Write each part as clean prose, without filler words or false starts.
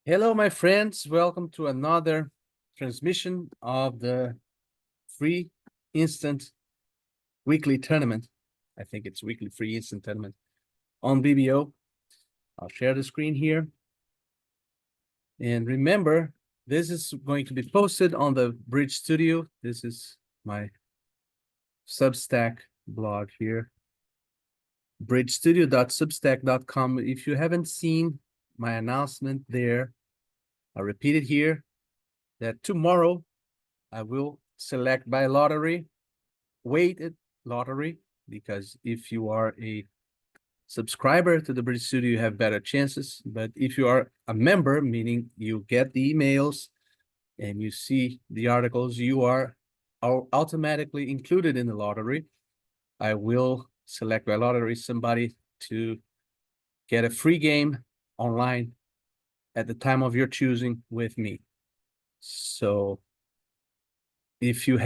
Hello, my friends. Welcome to another transmission of the free instant weekly tournament. I think it's weekly free instant tournament on BBO. I'll share the screen here. And remember, this is going to be posted on the Bridge Studio. This is my Substack blog here. bridgestudio.substack.com. If you haven't seen my announcement there, I'll repeat it here, that tomorrow I will select by lottery, weighted lottery, because if you are a subscriber to the Bridge Studio, you have better chances. But if you are a member, meaning you get the emails and you see the articles, you are automatically included in the lottery. I will select by lottery somebody to get a free game online at the time of your choosing with me. So if you're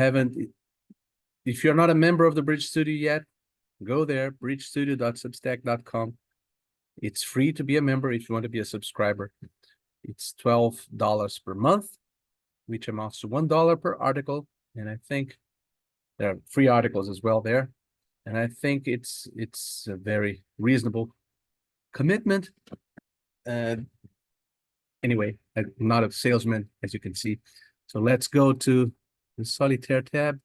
not a member of the Bridge Studio yet, go there, bridgestudio.substack.com. It's free to be a member if you want to be a subscriber. It's $12 per month, which amounts to $1 per article. And I think there are free articles as well there. And I think it's a very reasonable commitment. Anyway, I'm not a salesman, as you can see. So let's go to the solitaire tab.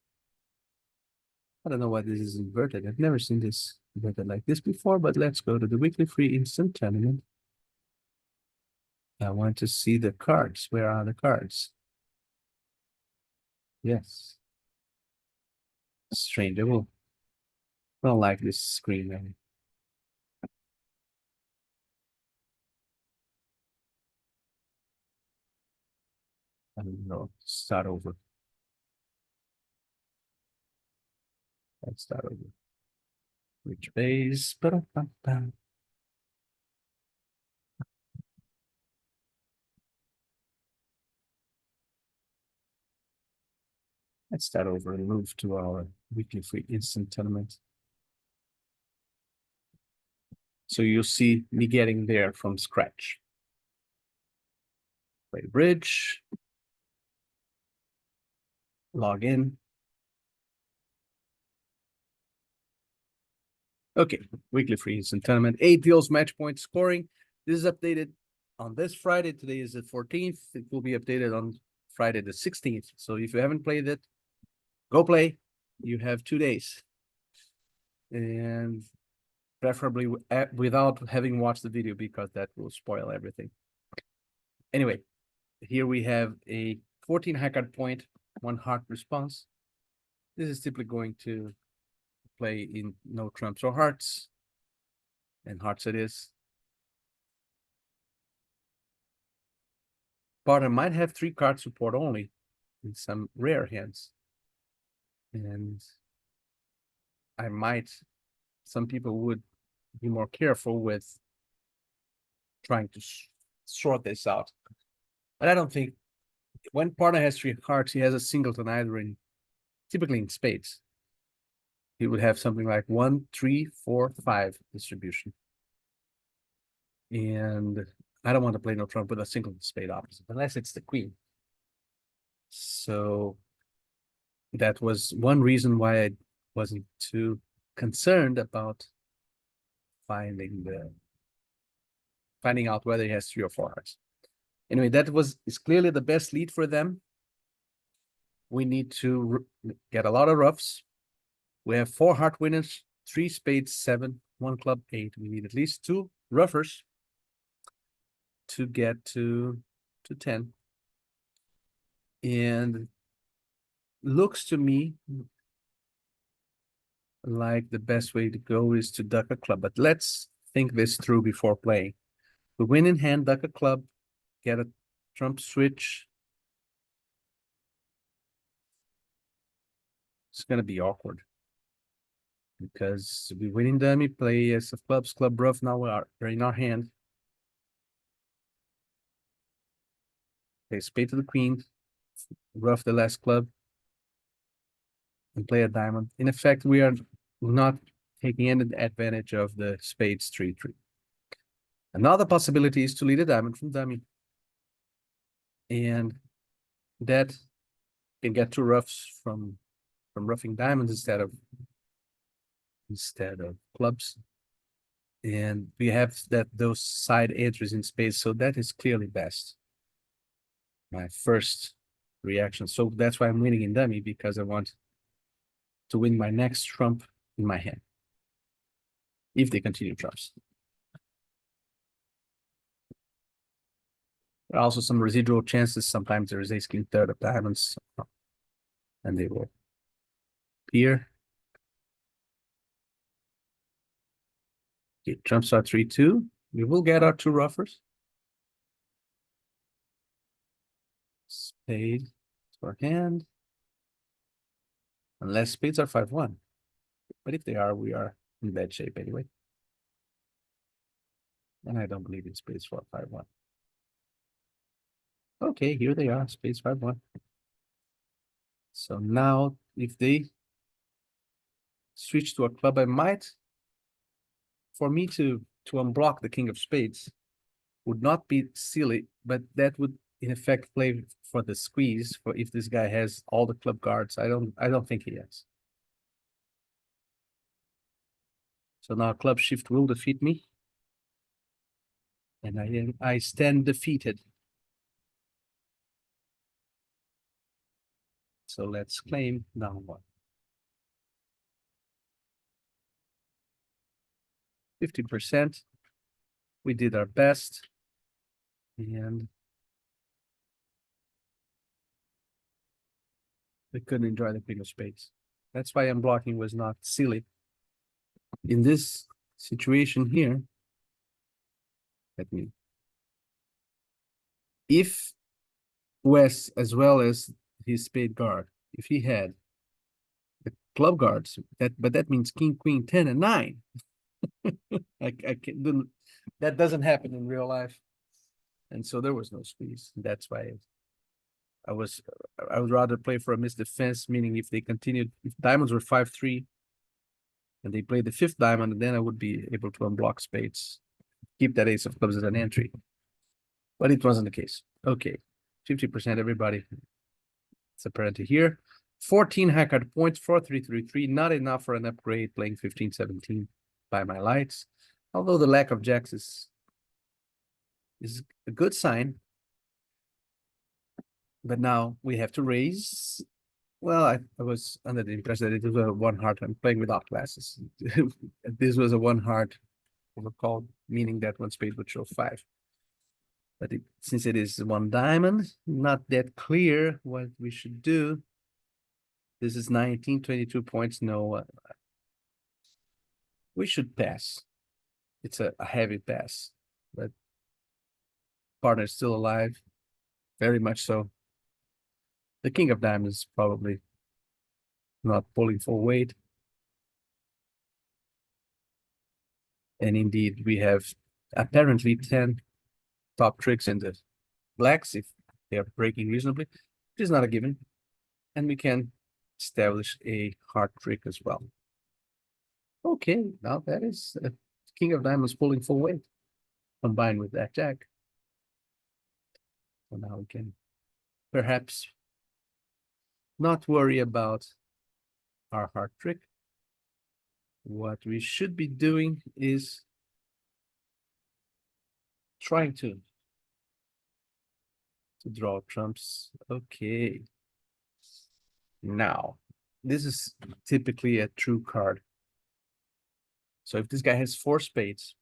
I don't know why this is inverted. I've never seen this inverted like this before, but let's go to the weekly free instant tournament. I want to see the cards. Where are the cards? Yes. Strange. I don't like this screen. I don't know. Start over. Let's start over. Which base? Let's start over and move to our weekly free instant tournament. So you'll see me getting there from scratch. Play bridge. Log in. Okay, weekly free instant tournament. 8 deals, match point scoring. This is updated on this Friday. Today is the 14th. It will be updated on Friday the 16th. So if you haven't played it, go play. You have 2 days. And preferably without having watched the video, because that will spoil everything. Anyway, here we have a 14 high card point, 1 heart response. This is typically going to play in no trumps or hearts, and hearts it is. Partner might have 3 card support only in some rare hands, and some people would be more careful with trying to sort this out. But I don't think when partner has 3 hearts, he has a singleton either typically in spades. He would have something like 1, 3, 4, 5 distribution. And I don't want to play no trump with a singleton spade opposite, unless it's the queen. So that was one reason why I wasn't too concerned about finding out whether he has 3 or 4 hearts. Anyway, that is clearly the best lead for them. We need to get a lot of roughs. We have 4 heart winners, 3 spades, 7, 1 club, 8. We need at least 2 roughers to get to 10. And looks to me like the best way to go is to duck a club. But let's think this through before playing. We win in hand, duck a club, get a trump switch. It's going to be awkward, because we winning dummy, play ace of clubs, club rough. Now we're in our hand. Okay, spade to the queen, rough the last club, and play a diamond. In effect, we are not taking any advantage of the spades 3-3. Another possibility is to lead a diamond from dummy. And that can get two roughs from roughing diamonds instead of clubs. And we have those side entries in space, so that is clearly best. My first reaction. So that's why I'm winning in dummy, because I want to win my next trump in my hand. If they continue trumps. There are also some residual chances. Sometimes there is ace king third of diamonds, and they will appear. Okay, trumps are 3-2. We will get our two ruffers. Spade for hand. Unless spades are 5-1. But if they are, we are in bad shape anyway. And I don't believe in spades for 5-1. Okay, here they are, spades 5-1. So now if they switch to a club, I might, for me to unblock the king of spades would not be silly, but that would in effect play for the squeeze for if this guy has all the club cards. I don't think he has. So now club shift will defeat me. And I stand defeated. So let's claim down one. 50%. We did our best. And we couldn't enjoy the king of spades. That's why unblocking was not silly. In this situation here, let me. If West, as well as his spade guard, if he had the club guards, but that means king, queen, 10, and 9. I can't, that doesn't happen in real life. And so there was no squeeze. That's why I would rather play for a missed defense, meaning if they continued, if diamonds were 5-3 and they played the fifth diamond, then I would be able to unblock spades, keep that ace of clubs as an entry. But it wasn't the case. Okay, 50% everybody. It's apparent here. 14 high card points, 4-3-3-3, not enough for an upgrade, playing 15-17 by my lights. Although the lack of jacks is a good sign. But now we have to raise. Well, I was under the impression that it was a one heart. I'm playing without glasses. This was a one heart overcall, meaning that one spade would show 5. But since it is one diamond, not that clear what we should do. This is 19, 22 points. No, we should pass. It's a heavy pass, but partner is still alive, very much so. The king of diamonds probably not pulling full weight. And indeed, we have apparently 10 top tricks in the blacks if they are breaking reasonably, which is not a given. And we can establish a hard trick as well. Okay, now that is king of diamonds pulling full weight combined with that jack. So now we can perhaps not worry about our hard trick. What we should be doing is trying to draw trumps. Okay. Now, this is typically a true card. So if this guy has 4 spades,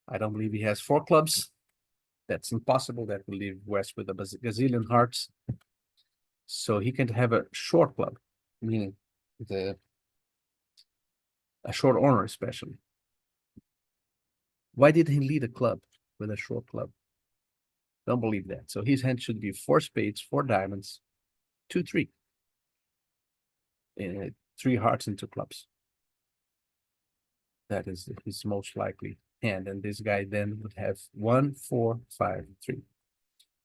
I don't believe he has 4 clubs. That's impossible. That will leave West with a gazillion hearts. So he can have a short club, meaning a short honor especially. Why did he lead a club with a short club? Don't believe that. So his hand should be 4 spades, 4 diamonds, 2-3. 3 hearts and 2 clubs. That is his most likely hand. And this guy then would have 1, 4, 5, 3.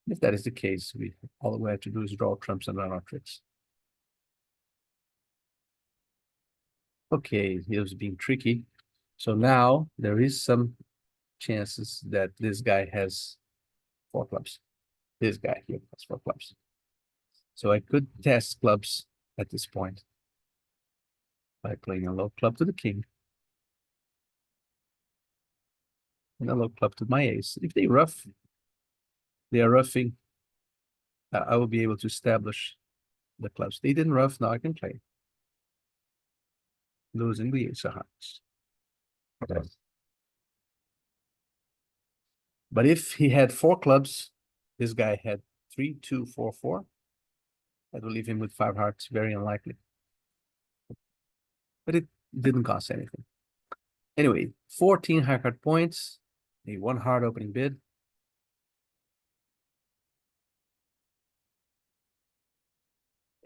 If that is the case, all we have to do is draw trumps and run our tricks. Okay, he was being tricky. So now there is some chances that this guy has 4 clubs. This guy here has 4 clubs. So I could test clubs at this point by playing a low club to the king and a low club to my ace. If they rough, they are roughing. I will be able to establish the clubs. They didn't rough, now I can play. Losing the ace of hearts. But if he had 4 clubs, this guy had 3, 2, 4, 4. That will leave him with 5 hearts, very unlikely. But it didn't cost anything. Anyway, 14 high card points, a 1 heart opening bid.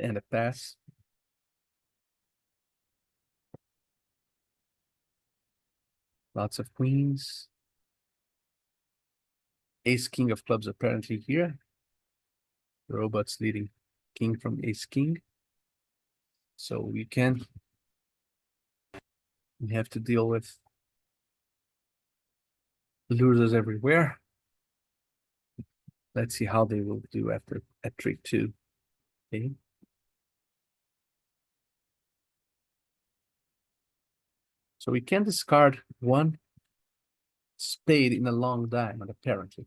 And a pass. Lots of queens. Ace king of clubs apparently here. The robot's leading king from ace king. So we have to deal with losers everywhere. Let's see how they will do after at trick 2. Okay. So we can discard 1 spade in a long diamond, apparently.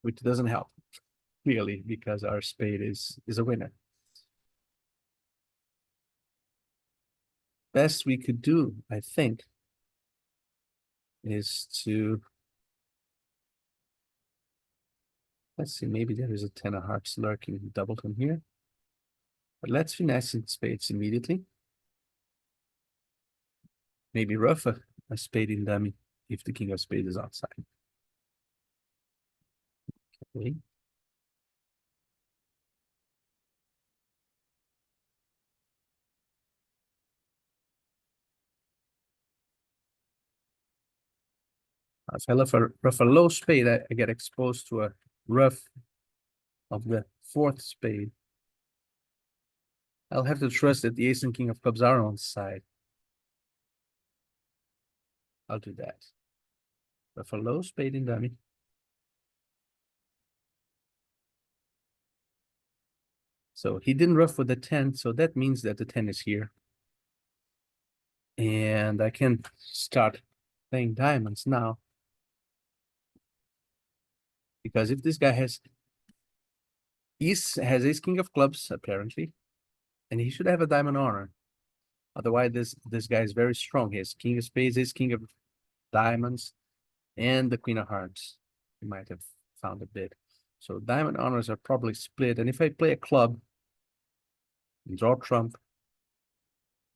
Which doesn't help, really, because our spade is a winner. Best we could do, I think, is to, let's see, maybe there is a 10 of hearts lurking in doubleton here. But let's finesse in spades immediately. Maybe rough a spade in dummy if the king of spades is outside. Okay. If I rough a low spade, I get exposed to a rough of the 4th spade. I'll have to trust that the ace and king of clubs are on side. I'll do that. Rough a low spade in dummy. So he didn't rough with the 10, so that means that the 10 is here. And I can start playing diamonds now. Because if this guy has ace king of clubs, apparently, and he should have a diamond honor. Otherwise, this guy is very strong. He has king of spades, ace king of diamonds, and the queen of hearts. He might have found a bid. So diamond honors are probably split. And if I play a club, draw trump,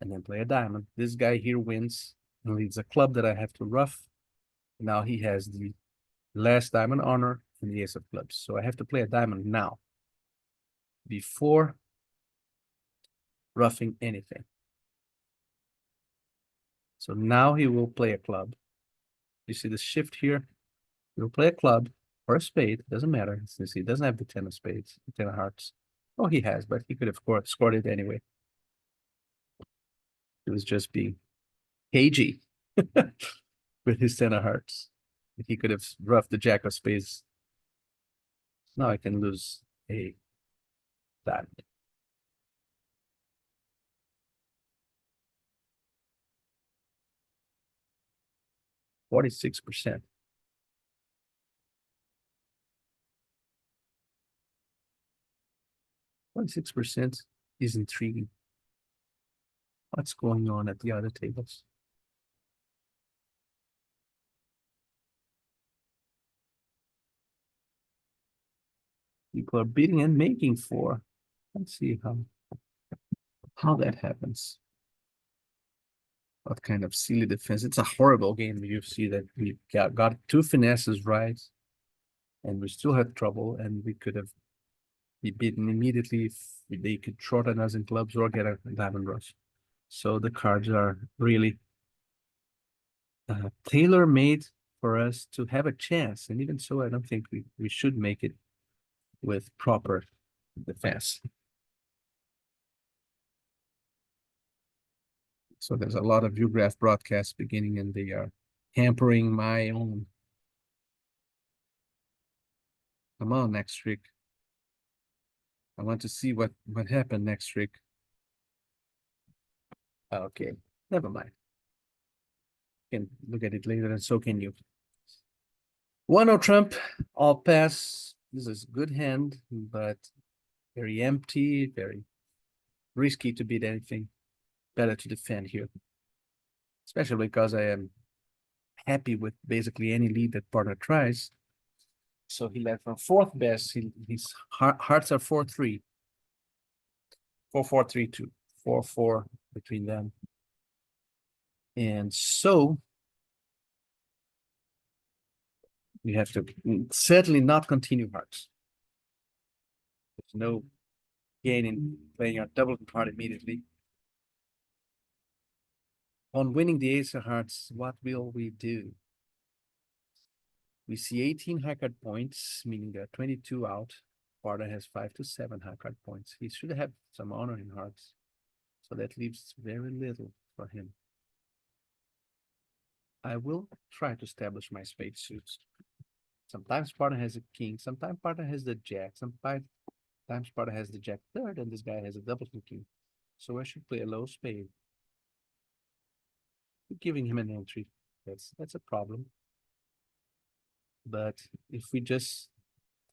and then play a diamond, this guy here wins and leads a club that I have to rough. Now he has the last diamond honor and the ace of clubs. So I have to play a diamond now before roughing anything. So now he will play a club. You see the shift here? He will play a club or a spade, doesn't matter, since he doesn't have the 10 of spades, the 10 of hearts. Oh, he has, but he could have scored it anyway. It was just being cagey with his 10 of hearts. He could have roughed the jack of spades. Now I can lose a diamond. %46%. %46% is intriguing. What's going on at the other tables? People are bidding and making for. Let's see how that happens. What kind of silly defense? It's a horrible game. You see that we got 2 finesses right, and we still had trouble, and we could have be beaten immediately if they could shorten us in clubs or get a diamond rush. So the cards are really tailor-made for us to have a chance. And even so, I don't think we should make it with proper defense. So there's a lot of ViewGraph broadcasts beginning and they are hampering my own. Come on, next trick. I want to see what happened next trick. Okay, never mind. You can look at it later and so can you. 1-0 Trump, all pass. This is good hand, but very empty, very risky to beat anything. Better to defend here. Especially because I am happy with basically any lead that partner tries. So he led from fourth best. His hearts are 4-3. 4-4-3-2. 4-4 between them. And so we have to certainly not continue hearts. There's no gain in playing our double card immediately. On winning the ace of hearts, what will we do? We see 18 high card points, meaning there are 22 out. Partner has 5 to 7 high card points. He should have some honor in hearts. So that leaves very little for him. I will try to establish my spade suits. Sometimes partner has a king, sometimes partner has the jack, sometimes partner has the jack third, and this guy has a double king. So I should play a low spade. Giving him an entry, that's a problem. But if we just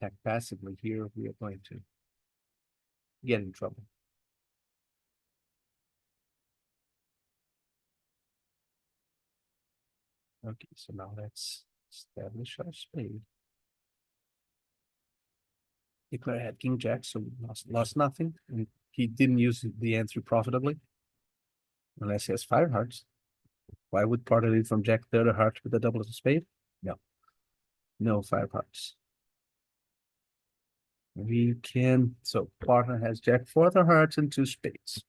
attack passively here, we are going to get in trouble. Okay, so now let's establish our spade. Declare had king jack, so lost nothing. And he didn't use the entry profitably. Unless he has 5 hearts. Why would partner lead from jack third of hearts with a double of a spade? No. No 5 hearts. We can, so partner has jack fourth of hearts and 2 spades.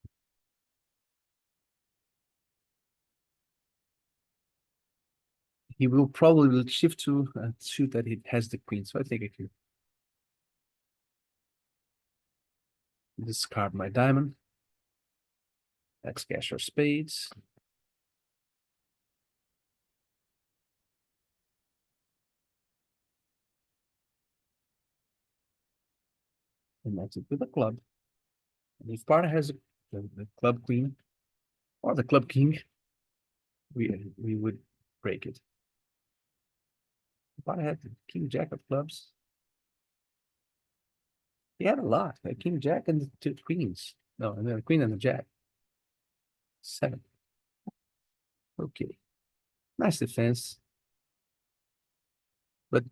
He will probably shift to a suit that it has the queen, so I take it here. Discard my diamond. Let's cash our spades. And that's it with a club. And if partner has the club queen or the club king, we would break it. Partner had the king jack of clubs. He had a lot, a king jack and the 2 queens. No, and then the queen and the jack. 7. Okay. Nice defense. But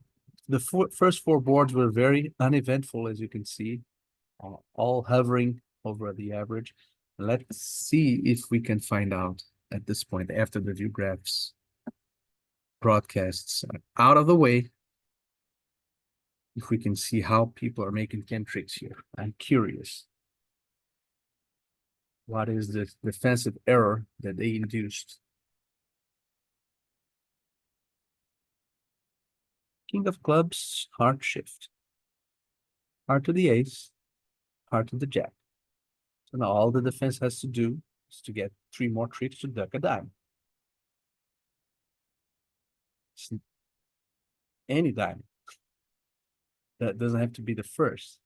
the first 4 boards were very uneventful, as you can see, all hovering over the average. Let's see if we can find out at this point, after the view graphs broadcasts are out of the way, if we can see how people are making 10 tricks here. I'm curious. What is the defensive error that they induced? King of clubs, heart shift. Heart to the ace, heart to the jack. So now all the defense has to do is to get 3 more tricks to duck a dime. Any dime. That doesn't have to be the first.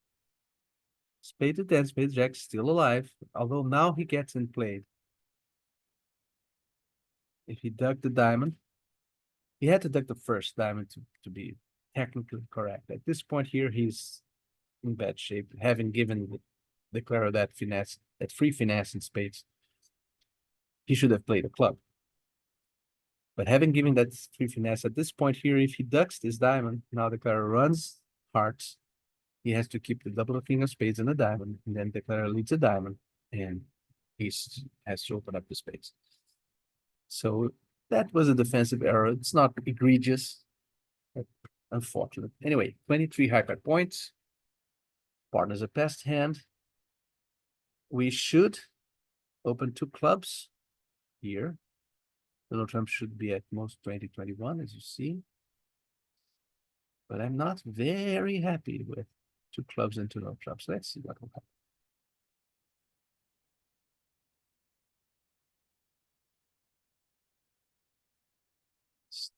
Spade to 10, spade jack still alive, although now he gets in played. If he dug the diamond, he had to duck the first diamond to be technically correct. At this point here, he's in bad shape, having given Declaro that finesse, that free finesse in spades. He should have played a club. But having given that free finesse at this point here, if he ducks this diamond, now Declaro runs hearts. He has to keep the double king of spades and a diamond, and then Declaro leads a diamond, and he has to open up the spades. So that was a defensive error. It's not egregious, but unfortunate. Anyway, 23 high card points. Partner's a best hand. We should open 2 clubs here. Donald Trump should be at most 20-21, as you see. But I'm not very happy with 2 clubs and 2 no trumps. Let's see what will happen.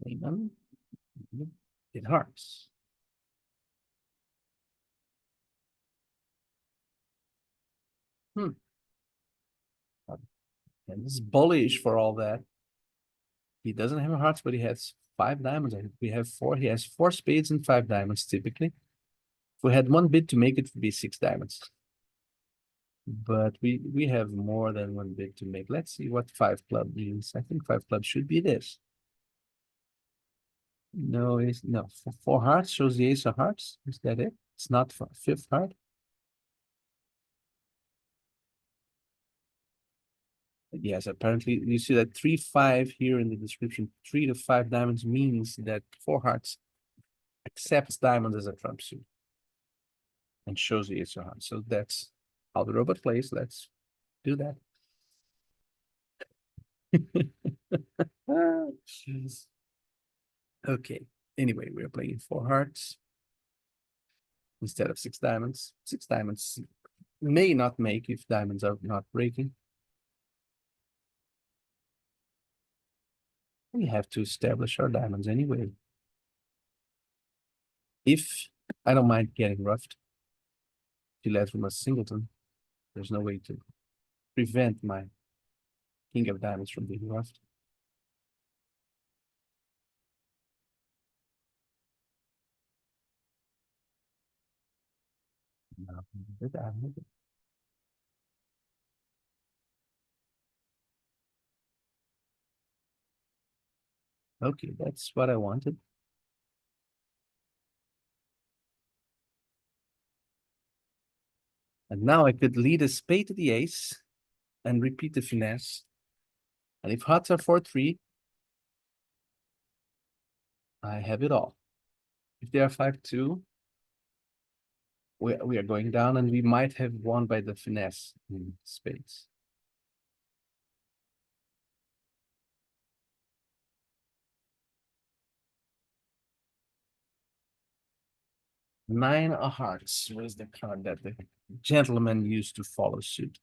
Lemon. It hearts. Hmm. And this is bullish for all that. He doesn't have hearts, but he has 5 diamonds. We have 4. He has 4 spades and 5 diamonds typically. If we had one bid to make it, it would be 6 diamonds. But we have more than one bid to make. Let's see what 5 club means. I think 5 club should be this. No, it's no. 4 hearts shows the ace of hearts. Is that it? It's not for 5th heart. Yes, apparently you see that 3-5 here in the description. 3 to 5 diamonds means that 4 hearts accepts diamonds as a trump suit and shows the ace of hearts. So that's how the robot plays. Let's do that. Okay. Anyway, we're playing 4 hearts instead of 6 diamonds. 6 diamonds may not make if diamonds are not breaking. We have to establish our diamonds anyway. If I don't mind getting roughed, if you let from a singleton, there's no way to prevent my king of diamonds from being roughed. No, okay, that's what I wanted. And now I could lead a spade to the ace and repeat the finesse. And if hearts are 4-3, I have it all. If they are 5-2, we are going down and we might have won by the finesse in spades. Nine of hearts was the card that the gentleman used to follow suit.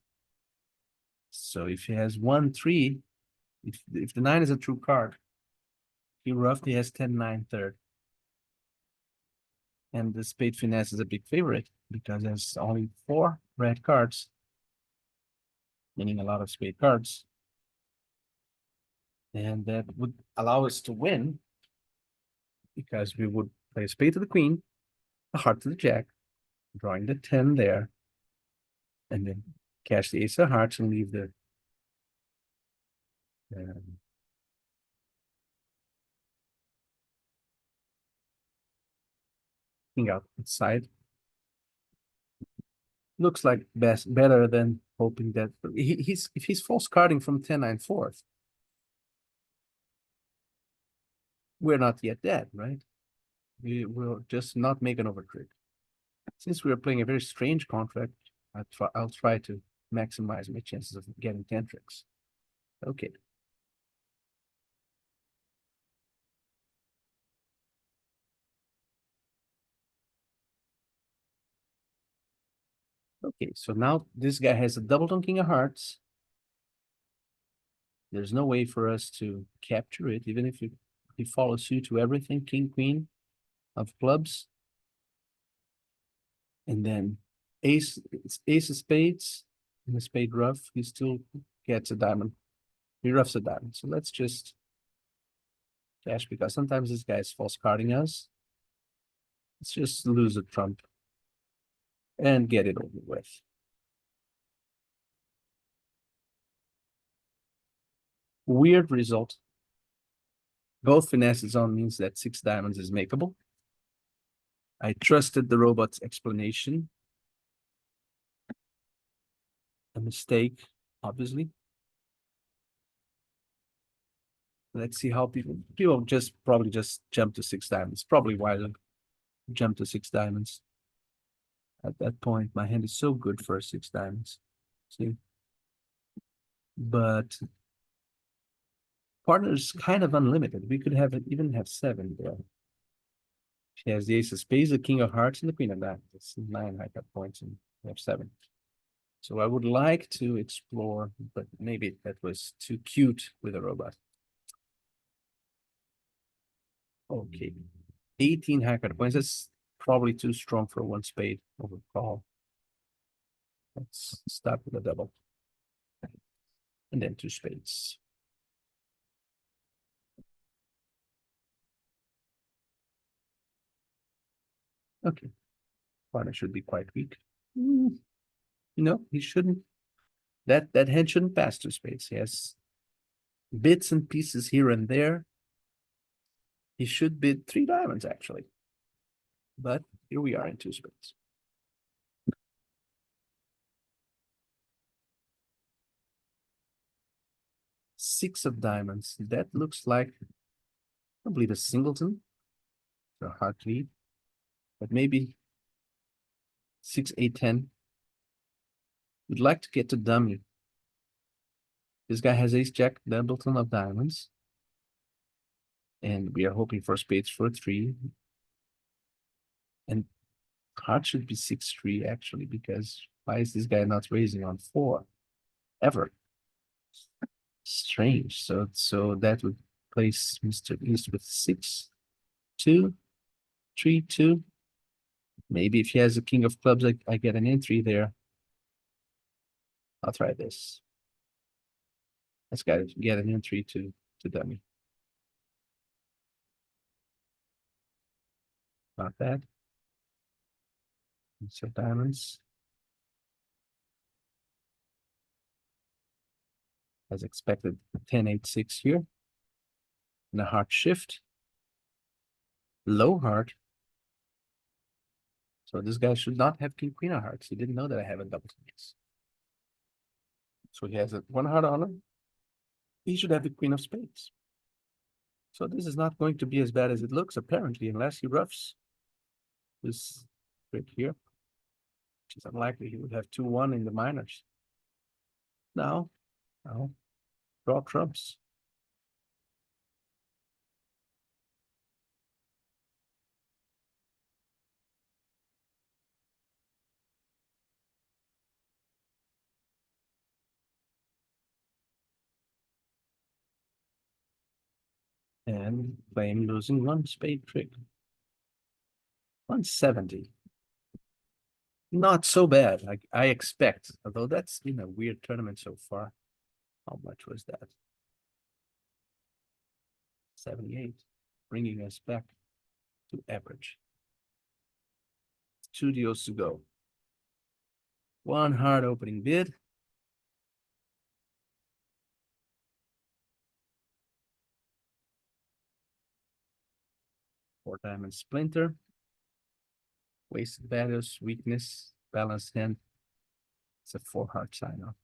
So if he has 1-3, if the 9 is a true card, he roughly has 10-9 third. And the spade finesse is a big favorite because there's only 4 red cards, meaning a lot of spade cards. And that would allow us to win because we would play a spade to the queen, a heart to the jack, drawing the 10 there, and then cash the ace of hearts and leave the king outside. Looks like better than hoping that he's if he's false carding from 10-9 fourth, we're not yet dead, right? We will just not make an overtrade. Since we're playing a very strange contract, I'll try to maximize my chances of getting 10 tricks. Okay. Okay, so now this guy has a double on king of hearts. There's no way for us to capture it, even if he follows suit to everything, king, queen of clubs. And then ace of spades and a spade rough, he still gets a diamond. He roughs a diamond. So let's just cash because sometimes this guy's false carding us. Let's just lose a trump and get it over with. Weird result. Both finesse zone means that 6 diamonds is makeable. I trusted the robot's explanation. A mistake, obviously. Let's see how people just probably just jump to 6 diamonds. Probably why they jump to 6 diamonds. At that point, my hand is so good for 6 diamonds. See? But partner is kind of unlimited. We could have even have 7 there. She has the ace of spades, the king of hearts, and the queen of diamonds. It's 9 high cut points, and we have 7. So I would like to explore, but maybe that was too cute with a robot. Okay. 18 high card points. That's probably too strong for one spade overcall. Let's start with a double. And then two spades. Okay. Partner should be quite weak. No, he shouldn't. That hand shouldn't pass two spades. He has bits and pieces here and there. He should bid three diamonds, actually. But here we are in two spades. Six of diamonds. That looks like probably the singleton. So hard lead. But maybe 6, 8, 10. We'd like to get to dummy. This guy has ace jack, doubleton of diamonds. And we are hoping for spades for 3. And heart should be 6-3 actually, because why is this guy not raising on 4? Ever. Strange. So that would place Mr. East with 6, 2, 3, 2. Maybe if he has a king of clubs, I get an entry there. I'll try this. Let's get an entry to dummy. Not bad. So diamonds. As expected, 10-8-6 here. And a heart shift. Low heart. So this guy should not have king queen of hearts. He didn't know that I have a double ace. So he has a one heart on him. He should have the queen of spades. So this is not going to be as bad as it looks, apparently, unless he roughs this trick here. Which is unlikely. He would have 2-1 in the minors. No. Draw trumps. And playing losing one spade trick. 170. Not so bad, like I expect, although that's been a weird tournament so far. How much was that? 78, bringing us back to average. 2 deals to go. One hard opening bid. Four diamond splinter. Wasted values, weakness, balanced hand. It's a 4 heart sign off.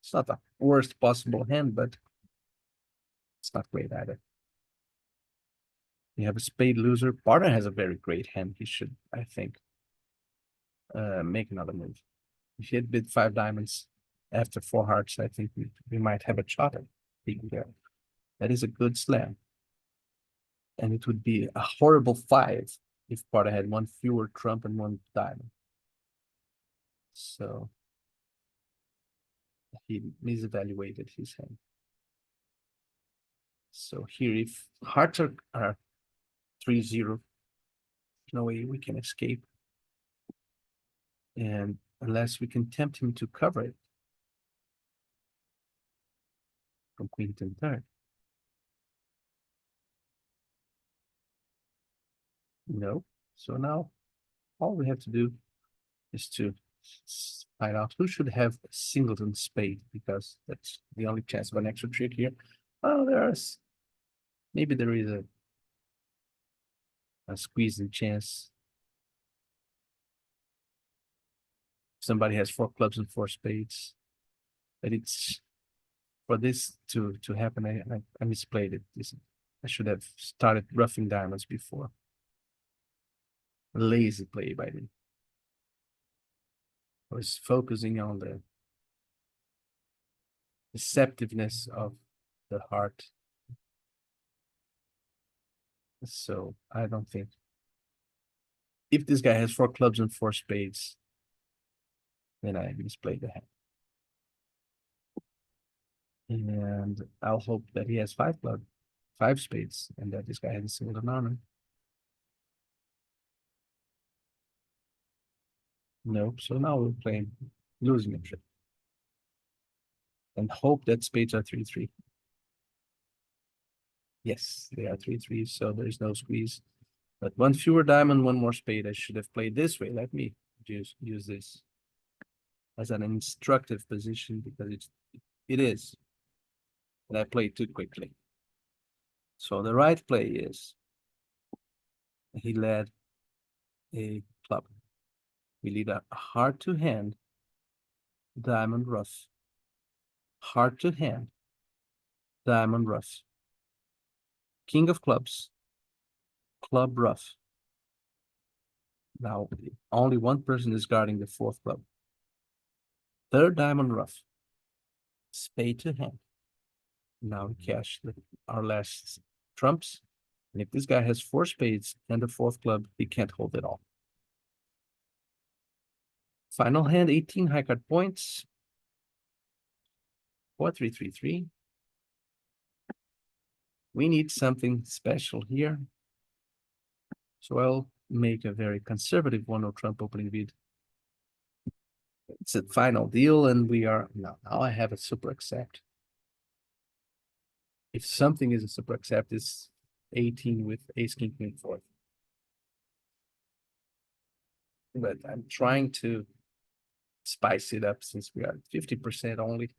It's not the worst possible hand, but it's not great either. You have a spade loser. Partner has a very great hand. He should, I think, make another move. If he had bid 5 diamonds after 4 hearts, I think we might have a shot at being there. That is a good slam. And it would be a horrible 5 if Partner had one fewer trump and one diamond. So he misevaluated his hand. So here, if hearts are 3-0, no way we can escape. And unless we can tempt him to cover it from queen to third. No. So now all we have to do is to find out who should have a singleton spade, because that's the only chance of an extra trick here. Oh, maybe there is a squeezing chance. Somebody has 4 clubs and 4 spades. But it's for this to happen, I misplayed it. I should have started roughing diamonds before. Lazy play by me. I was focusing on the deceptiveness of the heart. So I don't think if this guy has 4 clubs and 4 spades, then I misplayed the hand. And I'll hope that he has 5 clubs. 5 spades, and that this guy had a similar honor. Nope. So now we're playing losing a trip. And hope that spades are 3-3. Yes, they are 3-3, so there's no squeeze. But one fewer diamond, one more spade. I should have played this way. Let me use this as an instructive position because it is. And I played too quickly. So the right play is he led a club. We lead a hard to hand diamond rough. Hard to hand diamond rough. King of clubs, club rough. Now only one person is guarding the 4th club. 3rd diamond rough. Spade to hand. Now we cash our last trumps. And if this guy has 4 spades and the 4th club, he can't hold it all. Final hand, 18 high card points. 4-3-3-3. We need something special here. So I'll make a very conservative 1-0 trump opening bid. It's a final deal, and we are now I have a super accept. If something is a super accept, it's 18 with ace king queen 4th. But I'm trying to spice it up since we are 50% only.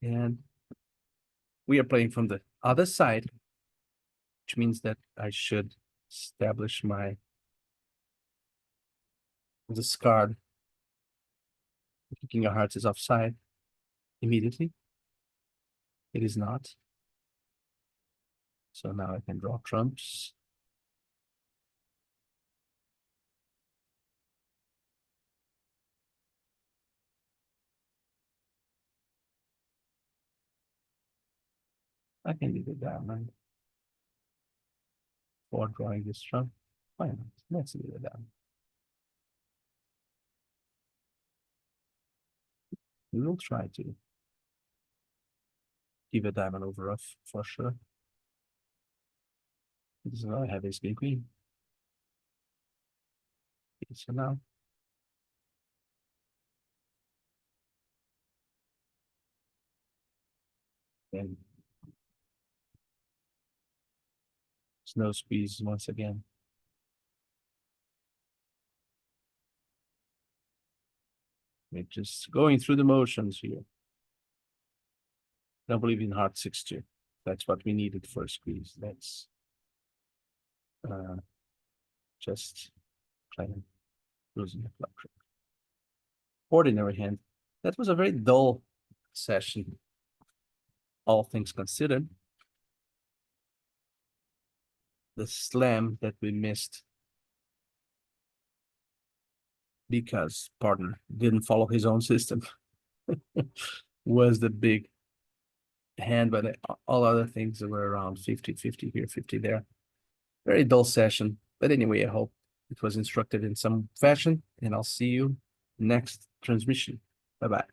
And we are playing from the other side, which means that I should establish my discard. King of hearts is offside immediately. It is not. So now I can draw trumps. I can leave it down for drawing this trump. Why not? Let's leave it down. We will try to give a diamond over off for sure. So I have ace king queen. Okay, so now then there's no squeeze once again. We're just going through the motions here. Don't believe in heart 6-2. That's what we needed for a squeeze. That's just playing losing a club trick. Ordinary hand. That was a very dull session, all things considered. The slam that we missed because partner didn't follow his own system was the big hand, but all other things that were around 50-50 here, 50 there. Very dull session. But anyway, I hope it was instructive in some fashion, and I'll see you next transmission. Bye-bye.